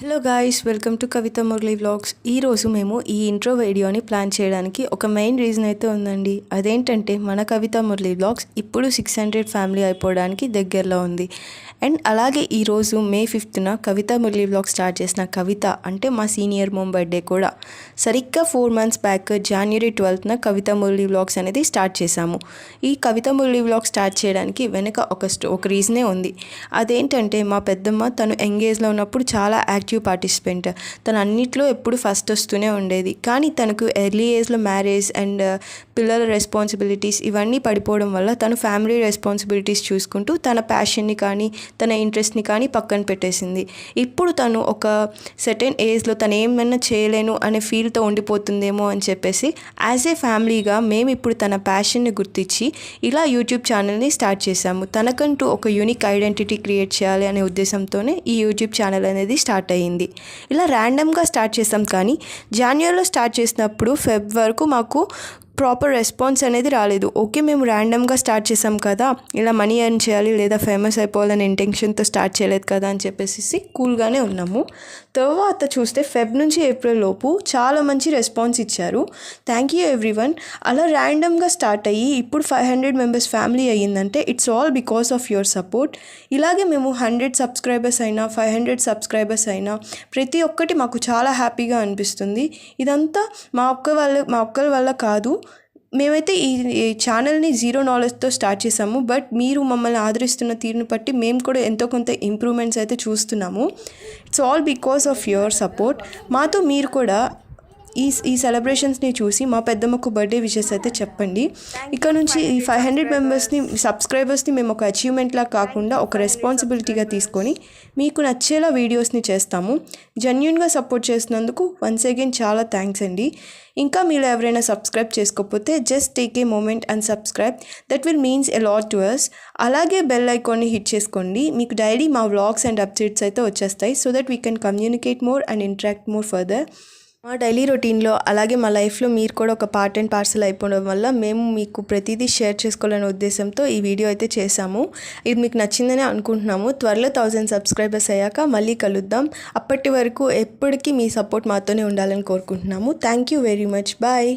Hello guys, welcome to Kavitha Murali vlogs. ఈరోజు మేము ఈ ఇంట్రో వీడియోని ప్లాన్ చేయడానికి ఒక మెయిన్ రీజన్ అయితే ఉందండి. అదేంటంటే మన కవిత మురళి వ్లాగ్స్ ఇప్పుడు 600 ఫ్యామిలీ అయిపోవడానికి దగ్గరలో ఉంది. అండ్ అలాగే ఈరోజు మే 5న కవిత మురళి వ్లాగ్ స్టార్ట్ చేసిన కవిత అంటే మా సీనియర్ మోమ్ బర్త్డే కూడా. సరిగ్గా 4 months బ్యాక్ January 12న కవిత మురళి వ్లాగ్స్ అనేది స్టార్ట్ చేశాము. ఈ కవిత మురళి వ్లాగ్ స్టార్ట్ చేయడానికి వెనుక ఒక రీజనే ఉంది. అదేంటంటే మా పెద్దమ్మ తను ఎంగేజ్లో ఉన్నప్పుడు చాలా యాక్టివ్ పార్టిసిపెంట్. తను అన్నిట్లో ఎప్పుడు ఫస్ట్ వస్తూనే ఉండేది. కానీ తనకు ఎర్లీ ఏజ్లో మ్యారేజ్ అండ్ పిల్లల రెస్పాన్సిబిలిటీస్ ఇవన్నీ పడిపోవడం వల్ల తను ఫ్యామిలీ రెస్పాన్సిబిలిటీస్ చూసుకుంటూ తన ప్యాషన్ని కానీ తన ఇంట్రెస్ట్ని కానీ పక్కన పెట్టేసింది. ఇప్పుడు తను ఒక సర్టెన్ ఏజ్లో తను ఏమైనా చేయలేను అనే ఫీల్తో ఉండిపోతుందేమో అని చెప్పేసి యాజ్ ఏ ఫ్యామిలీగా మేము ఇప్పుడు తన ప్యాషన్ని గుర్తించి ఇలా యూట్యూబ్ ఛానల్ని స్టార్ట్ చేశాము. తనకంటూ ఒక యూనిక్ ఐడెంటిటీ క్రియేట్ చేయాలి అనే ఉద్దేశంతోనే ఈ యూట్యూబ్ ఛానల్ అనేది స్టార్ట్ అయ్యింది. ఇలా ర్యాండమ్గా స్టార్ట్ చేసాం. కానీ జాన్యురీలో స్టార్ట్ చేసినప్పుడు ఫెబ్ వరకు మాకు ప్రాపర్ రెస్పాన్స్ అనేది రాలేదు. ఓకే, మేము ర్యాండమ్గా స్టార్ట్ చేసాం కదా, ఇలా మనీ ఎర్న్ చేయాలి లేదా ఫేమస్ అయిపోవాలని ఇంటెన్షన్తో స్టార్ట్ చేయలేదు కదా అని చెప్పేసి కూల్గానే ఉన్నాము. తర్వాత చూస్తే ఫెబ్ నుంచి ఏప్రిల్ లోపు చాలా మంచి రెస్పాన్స్ ఇచ్చారు. Thank you everyone. అలా ర్యాండమ్గా స్టార్ట్ అయ్యి ఇప్పుడు 500 మెంబర్స్ ఫ్యామిలీ అయ్యిందంటే it's all because of your support. ఇలాగే మేము 100 సబ్స్క్రైబర్స్ అయినా 500 సబ్స్క్రైబర్స్ అయినా ప్రతి ఒక్కటి మాకు చాలా హ్యాపీగా అనిపిస్తుంది. ఇదంతా మా ఒక్కరి వల్ల కాదు. మేమైతే ఈ ఛానల్ని జీరో నాలెడ్జ్తో స్టార్ట్ చేసాము. బట్ మీరు మమ్మల్ని ఆదరిస్తున్న తీరును బట్టి మేము కూడా ఎంతో కొంత ఇంప్రూవ్మెంట్స్ అయితే చూస్తున్నాము. It's all because of your support. మాతో మీరు కూడా ఈ సెలబ్రేషన్స్ని చూసి మా పెద్దమ్మకు బర్త్డే విషెస్ అయితే చెప్పండి. ఇక్కడ నుంచి ఈ 500 మెంబర్స్ని సబ్స్క్రైబర్స్ని మేము ఒక అచీవ్మెంట్లా కాకుండా ఒక రెస్పాన్సిబిలిటీగా తీసుకొని మీకు నచ్చేలా వీడియోస్ని చేస్తాము. జెన్యూన్గా సపోర్ట్ చేసినందుకు వన్స్ అగైన్ చాలా థ్యాంక్స్ అండి. ఇంకా మీరు ఎవరైనా సబ్స్క్రైబ్ చేసుకోకపోతే just take a moment and subscribe. That will means a lot to us. అలాగే బెల్ ఐకాన్ని హిట్ చేసుకోండి. మీకు డైలీ మా వ్లాగ్స్ అండ్ అప్డేట్స్ అయితే వచ్చేస్తాయి. So that we can communicate more and interact more further. మా డైలీ రొటీన్లో అలాగే మా లైఫ్లో మీరు కూడా ఒక పార్ట్ అండ్ పార్సల్ అయిపోవడం వల్ల మేము మీకు ప్రతిదీ షేర్ చేసుకోవాలనే ఉద్దేశంతో ఈ వీడియో అయితే చేశాము. ఇది మీకు నచ్చిందని అనుకుంటున్నాము. త్వరలో 1000 సబ్స్క్రైబర్స్ అయ్యాక మళ్ళీ కలుద్దాం. అప్పటి వరకు ఎప్పటికీ మీ సపోర్ట్ మాతోనే ఉండాలని కోరుకుంటున్నాము. Thank you very much. Bye.